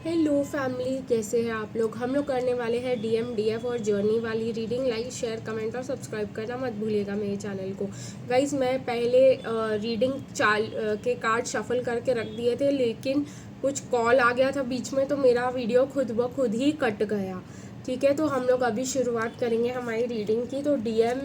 Hello family, कैसे हैं आप लोग। हम लोग करने वाले हैं डीएम डीएफ और जर्नी वाली रीडिंग। लाइक शेयर कमेंट और सब्सक्राइब करना मत भूलिएगा मेरे चैनल को। गाइज मैं पहले रीडिंग के कार्ड शफल करके रख दिए थे, लेकिन कुछ कॉल आ गया था बीच में, तो मेरा वीडियो खुद ब खुद ही कट गया। ठीक है, तो हम लोग अभी शुरुआत करेंगे हमारी रीडिंग की। तो डीएम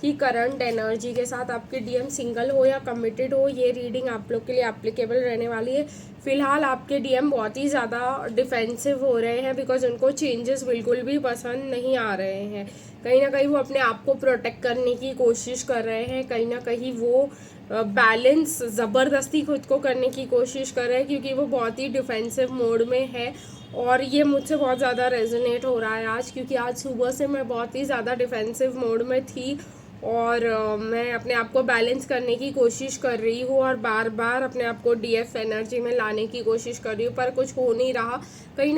की करंट एनर्जी के साथ आपके डीएम सिंगल हो या कमिटेड हो, ये रीडिंग आप लोग के लिए एप्लीकेबल रहने वाली है। फिलहाल आपके डीएम बहुत ही ज़्यादा डिफेंसिव हो रहे हैं, बिकॉज उनको चेंजेस बिल्कुल भी पसंद नहीं आ रहे हैं। कहीं ना कहीं वो अपने आप को प्रोटेक्ट करने की कोशिश कर रहे हैं, कहीं ना कहीं वो बैलेंस ज़बरदस्ती खुद को करने की कोशिश कर रहे हैं, क्योंकि वो बहुत ही डिफेंसिव मोड में है। और ये मुझसे बहुत ज़्यादा रेजोनेट हो रहा है आज, क्योंकि आज सुबह से मैं बहुत ही ज़्यादा डिफेंसिव मोड में थी और मैं अपने आप को बैलेंस करने की कोशिश कर रही हूँ और बार बार अपने आप को डीएफ एनर्जी में लाने की कोशिश कर रही हूँ, पर कुछ हो नहीं रहा। कहीं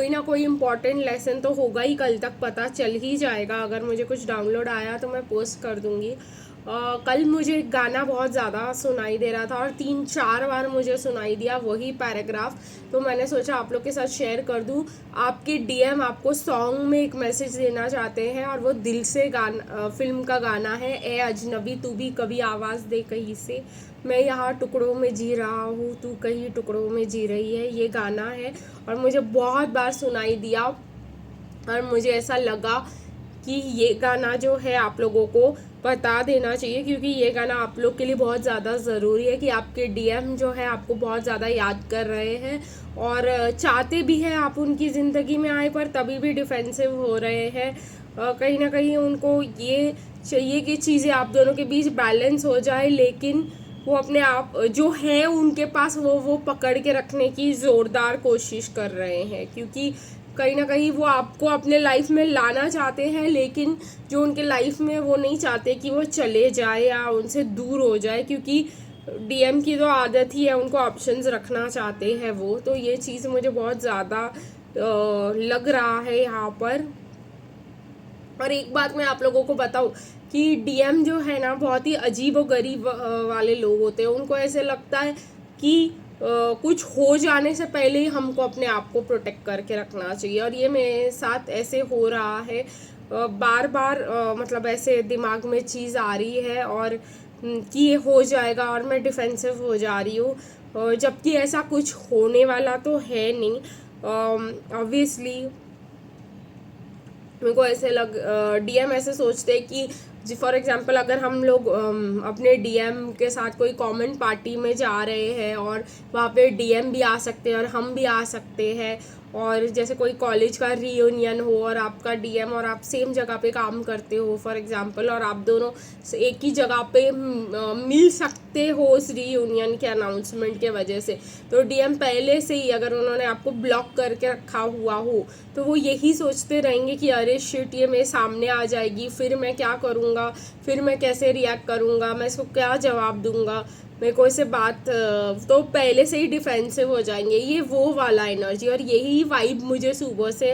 ना कोई इम्पॉर्टेंट लेसन तो होगा ही, कल तक पता चल ही जाएगा। अगर मुझे कुछ डाउनलोड आया तो मैं पोस्ट कर दूँगी। कल मुझे एक गाना बहुत ज़्यादा सुनाई दे रहा था और 3-4 बार मुझे सुनाई दिया वही पैराग्राफ, तो मैंने सोचा आप लोग के साथ शेयर कर दूं। आपके डीएम आपको सॉन्ग में एक मैसेज देना चाहते हैं और वो दिल से गाना, फिल्म का गाना है ए अजनबी तू भी कभी आवाज़ दे कहीं से, मैं यहाँ टुकड़ों में जी रहा हूँ तू कहीं टुकड़ों में जी रही है, ये गाना है। और मुझे बहुत बार सुनाई दिया और मुझे ऐसा लगा कि ये गाना जो है आप लोगों को बता देना चाहिए, क्योंकि ये गाना आप लोग के लिए बहुत ज़्यादा ज़रूरी है कि आपके डीएम जो है आपको बहुत ज़्यादा याद कर रहे हैं और चाहते भी हैं आप उनकी ज़िंदगी में आए, पर तभी भी डिफेंसिव हो रहे हैं। कहीं ना कहीं उनको ये चाहिए कि चीज़ें आप दोनों के बीच बैलेंस हो जाए, लेकिन वो अपने आप जो है उनके पास वो पकड़ के रखने की ज़ोरदार कोशिश कर रहे हैं, क्योंकि कहीं ना कहीं वो आपको अपने लाइफ में लाना चाहते हैं, लेकिन जो उनके लाइफ में वो नहीं चाहते कि वो चले जाए या उनसे दूर हो जाए, क्योंकि डीएम की तो आदत ही है, उनको ऑप्शंस रखना चाहते हैं वो। तो ये चीज़ मुझे बहुत ज़्यादा लग रहा है यहाँ पर। और एक बात मैं आप लोगों को बताऊं कि डीएम जो है ना बहुत ही अजीब और गरीब वाले लोग होते हैं। उनको ऐसे लगता है कि कुछ हो जाने से पहले ही हमको अपने आप को प्रोटेक्ट करके रखना चाहिए, और ये मेरे साथ ऐसे हो रहा है। बार बार मतलब ऐसे दिमाग में चीज़ आ रही है और कि ये हो जाएगा और मैं डिफेंसिव हो जा रही हूँ, जबकि ऐसा कुछ होने वाला तो है नहीं। ऑब्वियसली मेरे को ऐसे डीएम ऐसे सोचते हैं कि जी फॉर एग्जांपल अगर हम लोग अपने डीएम के साथ कोई कॉमन पार्टी में जा रहे हैं और वहाँ पे डीएम भी आ सकते हैं और हम भी आ सकते हैं, और जैसे कोई कॉलेज का रीयूनियन हो और आपका डीएम और आप सेम जगह पे काम करते हो फॉर एग्जांपल, और आप दोनों एक ही जगह पे मिल सकते हो उस रीयूनियन के अनाउंसमेंट के वजह से, तो डीएम पहले से ही अगर उन्होंने आपको ब्लॉक करके रखा हुआ हो तो वो यही सोचते रहेंगे कि अरे शिट ये मेरे सामने आ जाएगी, फिर मैं क्या करूँगा, फिर मैं कैसे रिएक्ट करूँगा, मैं इसको क्या जवाब दूंगा, मेरे को इसे बात, तो पहले से ही डिफेंसिव हो जाएंगे। ये वो वाला एनर्जी और यही वाइब मुझे सुबह से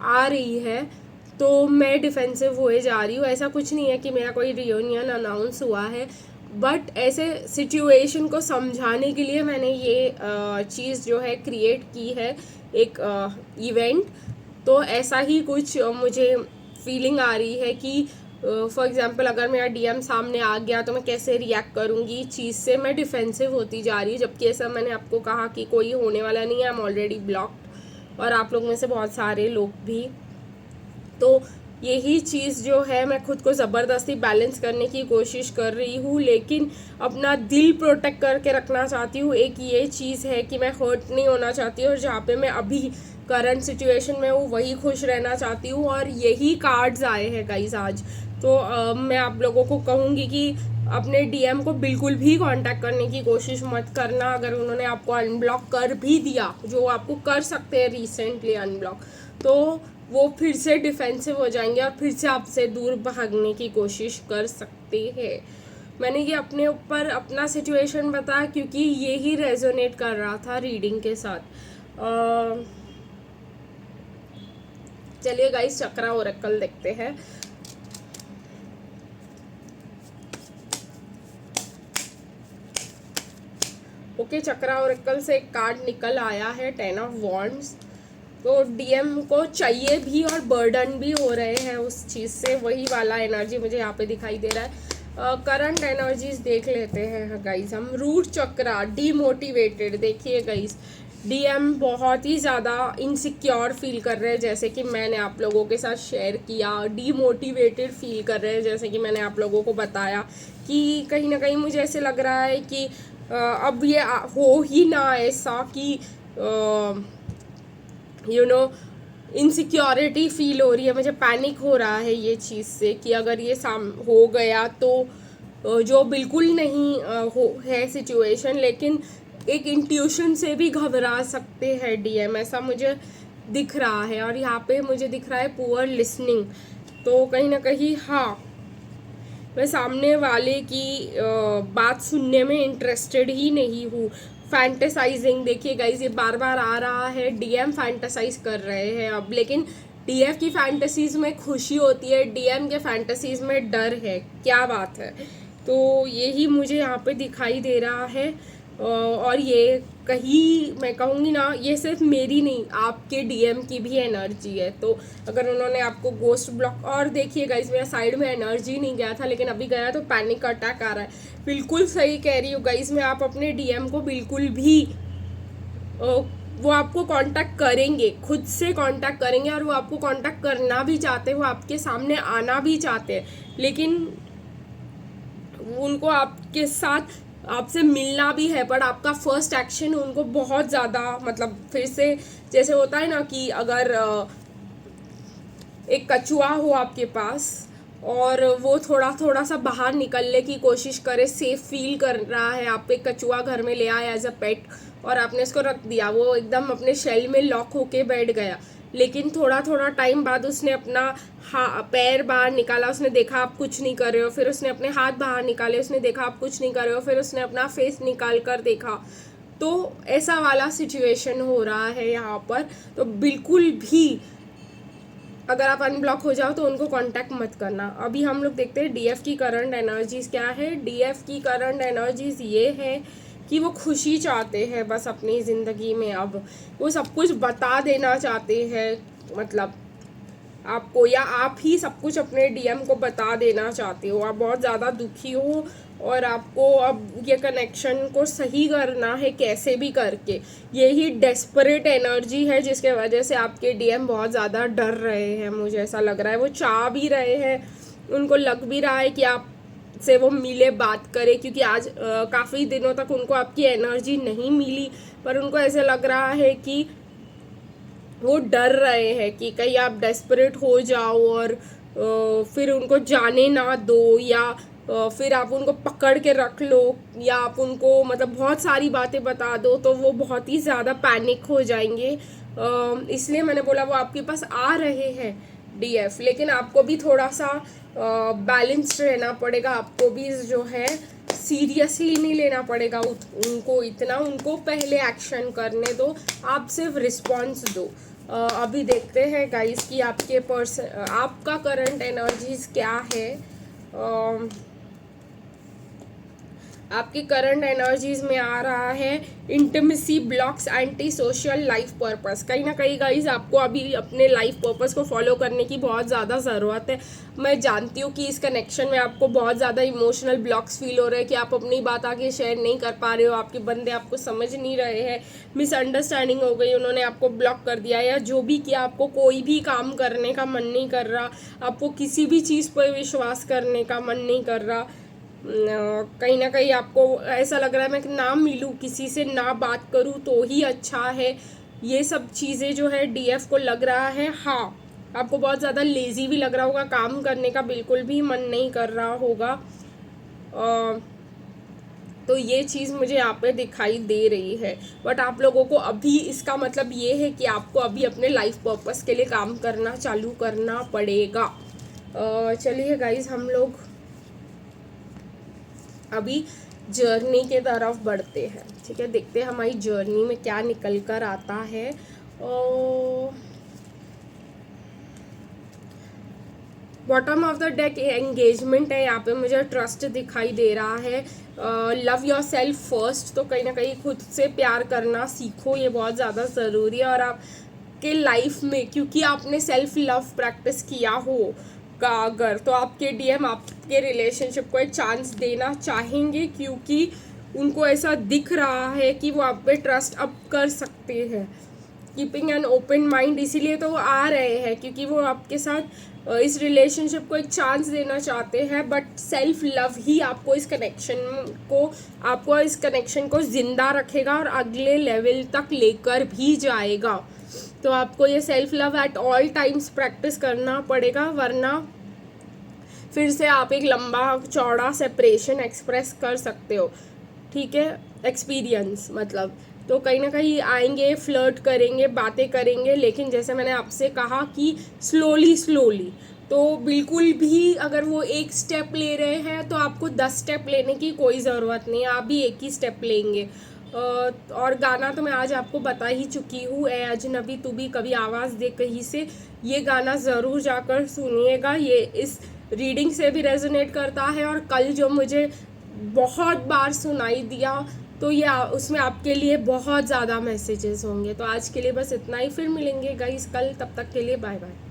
आ रही है, तो मैं डिफेंसिव हुए जा रही हूँ। ऐसा कुछ नहीं है कि मेरा कोई रियूनियन अनाउंस हुआ है, बट ऐसे सिचुएशन को समझाने के लिए मैंने ये चीज़ जो है क्रिएट की है, एक इवेंट। तो ऐसा ही कुछ मुझे फीलिंग आ रही है कि फॉर एग्जांपल अगर मेरा डीएम सामने आ गया तो मैं कैसे रिएक्ट करूँगी चीज़ से, मैं डिफेंसिव होती जा रही हूँ, जबकि ऐसा मैंने आपको कहा कि कोई होने वाला नहीं है, आई एम ऑलरेडी ब्लॉक्ड और आप लोग में से बहुत सारे लोग भी। तो यही चीज़ जो है मैं खुद को ज़बरदस्ती बैलेंस करने की कोशिश कर रही हूँ, लेकिन अपना दिल प्रोटेक्ट करके रखना चाहती हूँ। एक ये चीज़ है कि मैं हर्ट नहीं होना चाहती और जहाँ पे मैं अभी करंट सिचुएशन में हूँ वही खुश रहना चाहती हूँ, और यही कार्ड्स आए हैं गाइस आज। तो मैं आप लोगों को कहूँगी कि अपने डीएम को बिल्कुल भी कांटेक्ट करने की कोशिश मत करना। अगर उन्होंने आपको अनब्लॉक कर भी दिया, जो आपको कर सकते हैं रिसेंटली अनब्लॉक, तो वो फिर से डिफेंसिव हो जाएंगे और फिर से आपसे दूर भागने की कोशिश कर सकते हैं। मैंने ये अपने ऊपर अपना सिचुएशन बताया क्योंकि ये ही रेजोनेट कर रहा था रीडिंग के साथ। चलिए गाइस चक्रा ओरेकल देखते हैं। ओके, चक्रा ओरेकल से एक कार्ड निकल आया है 10 ऑफ वॉन्ड्स। तो डीएम को चाहिए भी और बर्डन भी हो रहे हैं उस चीज़ से, वही वाला एनर्जी मुझे यहाँ पे दिखाई दे रहा है। करंट एनर्जीज देख लेते हैं गाइस हम। रूट चक्रा डीमोटिवेटेड, देखिए गाइस डीएम बहुत ही ज़्यादा इनसिक्योर फील कर रहे हैं, जैसे कि मैंने आप लोगों के साथ शेयर किया। डीमोटिवेटेड फील कर रहे हैं, जैसे कि मैंने आप लोगों को बताया कि कहीं ना कहीं मुझे ऐसे लग रहा है कि अब ये हो ही ना ऐसा कि इनसिक्योरिटी फील हो रही है, मुझे पैनिक हो रहा है ये चीज़ से कि अगर ये हो गया तो जो बिल्कुल नहीं हो है सिचुएशन, लेकिन एक इंट्यूशन से भी घबरा सकते हैं डीएम, ऐसा मुझे दिख रहा है। और यहाँ पे मुझे दिख रहा है पुअर लिसनिंग, तो कहीं ना कहीं हाँ मैं सामने वाले की बात सुनने में इंटरेस्टेड ही नहीं हूँ। फैंटेसाइजिंग, देखिए गाइज ये बार बार आ रहा है, डीएम फैंटेसाइज कर रहे हैं अब, लेकिन डीएफ की फैंटेसीज में खुशी होती है, डीएम के फैंटेसीज में डर है, क्या बात है। तो यही मुझे यहाँ पे दिखाई दे रहा है। और ये कहीं मैं कहूँगी ना, ये सिर्फ मेरी नहीं आपके डीएम की भी एनर्जी है। तो अगर उन्होंने आपको गोस्ट ब्लॉक, और देखिए गाइस मेरा साइड में एनर्जी नहीं गया था, लेकिन अभी गया तो पैनिक अटैक आ रहा है। बिल्कुल सही कह रही हूँ गाइस मैं, आप अपने डीएम को बिल्कुल भी वो आपको कांटेक्ट करेंगे, खुद से कांटेक्ट करेंगे, और वो आपको कांटेक्ट करना भी चाहते हैं, वो आपके सामने आना भी चाहते हैं, लेकिन उनको आपके साथ आपसे मिलना भी है, पर आपका फर्स्ट एक्शन उनको बहुत ज़्यादा मतलब फिर से जैसे होता है ना कि अगर एक कछुआ हो आपके पास और वो थोड़ा थोड़ा सा बाहर निकलने की कोशिश करे, सेफ फील कर रहा है, आप एक कछुआ घर में ले आए एज अ पेट और आपने इसको रख दिया, वो एकदम अपने शेल में लॉक होके बैठ गया, लेकिन थोड़ा थोड़ा टाइम बाद उसने अपना पैर बाहर निकाला, उसने देखा आप कुछ नहीं कर रहे हो, फिर उसने अपने हाथ बाहर निकाले, उसने देखा आप कुछ नहीं कर रहे हो, फिर उसने अपना फेस निकाल कर देखा, तो ऐसा वाला सिचुएशन हो रहा है यहाँ पर। तो बिल्कुल भी अगर आप अनब्लॉक हो जाओ तो उनको कांटेक्ट मत करना। अभी हम लोग देखते हैं डीएफ की करंट एनर्जीज क्या है। डीएफ की करंट एनर्जीज ये है कि वो खुशी चाहते हैं बस अपनी ज़िंदगी में, अब वो सब कुछ बता देना चाहते हैं, मतलब आपको, या आप ही सब कुछ अपने डीएम को बता देना चाहते हो, आप बहुत ज़्यादा दुखी हो और आपको अब ये कनेक्शन को सही करना है कैसे भी करके। यही डेस्परेट एनर्जी है जिसके वजह से आपके डीएम बहुत ज़्यादा डर रहे हैं, मुझे ऐसा लग रहा है। वो चाह भी रहे हैं, उनको लग भी रहा है कि आप से वो मिले, बात करे, क्योंकि आज काफ़ी दिनों तक उनको आपकी एनर्जी नहीं मिली, पर उनको ऐसे लग रहा है कि वो डर रहे हैं कि कहीं आप डेस्परेट हो जाओ और फिर उनको जाने ना दो, या फिर आप उनको पकड़ के रख लो, या आप उनको मतलब बहुत सारी बातें बता दो, तो वो बहुत ही ज़्यादा पैनिक हो जाएंगे। इसलिए मैंने बोला वो आपके पास आ रहे हैं डीएफ, लेकिन आपको भी थोड़ा सा बैलेंस्ड रहना पड़ेगा, आपको भी जो है सीरियसली नहीं लेना पड़ेगा उनको इतना, उनको पहले एक्शन करने दो, आप सिर्फ रिस्पॉन्स दो। अभी देखते हैं गाइस कि आपका करंट एनर्जीज क्या है। आपकी करंट एनर्जीज में आ रहा है intimacy blocks, anti social, life purpose. कहीं ना कहीं गाइज आपको अभी अपने लाइफ पर्पस को फॉलो करने की बहुत ज़्यादा ज़रूरत है। मैं जानती हूँ कि इस कनेक्शन में आपको बहुत ज़्यादा इमोशनल ब्लॉक्स फील हो रहे हैं कि आप अपनी बात आगे शेयर नहीं कर पा रहे हो, आपके बंदे आपको समझ नहीं रहे हैं, मिसअंडरस्टैंडिंग हो गई, उन्होंने आपको ब्लॉक कर दिया, या जो भी किया आपको कोई भी काम करने का मन नहीं कर रहा, आपको किसी भी चीज़ पर विश्वास करने का मन नहीं कर रहा, कहीं ना कहीं आपको ऐसा लग रहा है मैं ना मिलूँ किसी से, ना बात करूँ तो ही अच्छा है। ये सब चीज़ें जो है डीएफ को लग रहा है। हाँ, आपको बहुत ज़्यादा लेज़ी भी लग रहा होगा, काम करने का बिल्कुल भी मन नहीं कर रहा होगा, तो ये चीज़ मुझे यहाँ पे दिखाई दे रही है। बट आप लोगों को अभी इसका मतलब ये है कि आपको अभी अपने लाइफ पर्पस के लिए काम करना चालू करना पड़ेगा। चलिए गाइज हम लोग अभी जर्नी के तरफ बढ़ते हैं, ठीक है। देखते हैं हमारी जर्नी में क्या निकल कर आता है। Bottom of the deck engagement है, यहाँ पे मुझे ट्रस्ट दिखाई दे रहा है। लव योर सेल्फ फर्स्ट, तो कहीं ना कहीं खुद से प्यार करना सीखो, ये बहुत ज़्यादा ज़रूरी है। और आप आपके लाइफ में, क्योंकि आपने सेल्फ लव प्रैक्टिस किया हो का अगर, तो आपके डीएम आपके रिलेशनशिप को एक चांस देना चाहेंगे, क्योंकि उनको ऐसा दिख रहा है कि वो आप पे ट्रस्ट अप कर सकते हैं। कीपिंग एन ओपन माइंड, इसीलिए तो वो आ रहे हैं, क्योंकि वो आपके साथ इस रिलेशनशिप को एक चांस देना चाहते हैं। बट सेल्फ लव ही आपको इस कनेक्शन को ज़िंदा रखेगा और अगले लेवल तक लेकर भी जाएगा। तो आपको ये self love at all times practice करना पड़ेगा, वरना फिर से आप एक लंबा चौड़ा सेपरेशन एक्सप्रेस कर सकते हो। ठीक है, एक्सपीरियंस मतलब, तो कहीं ना कहीं आएंगे, फ्लर्ट करेंगे, बातें करेंगे, लेकिन जैसे मैंने आपसे कहा कि स्लोली। तो बिल्कुल भी अगर वो एक स्टेप ले रहे हैं तो आपको 10 स्टेप लेने की कोई ज़रूरत नहीं है, आप भी एक ही स्टेप लेंगे। और गाना तो मैं आज आपको बता ही चुकी हूँ, ए अजनबी तू भी कभी आवाज़ दे कहीं से। ये गाना ज़रूर जाकर सुनिएगा, ये इस रीडिंग से भी रेजोनेट करता है। और कल जो मुझे बहुत बार सुनाई दिया, तो ये उसमें आपके लिए बहुत ज़्यादा मैसेजेस होंगे। तो आज के लिए बस इतना ही, फिर मिलेंगे गाइस कल, तब तक के लिए बाय बाय।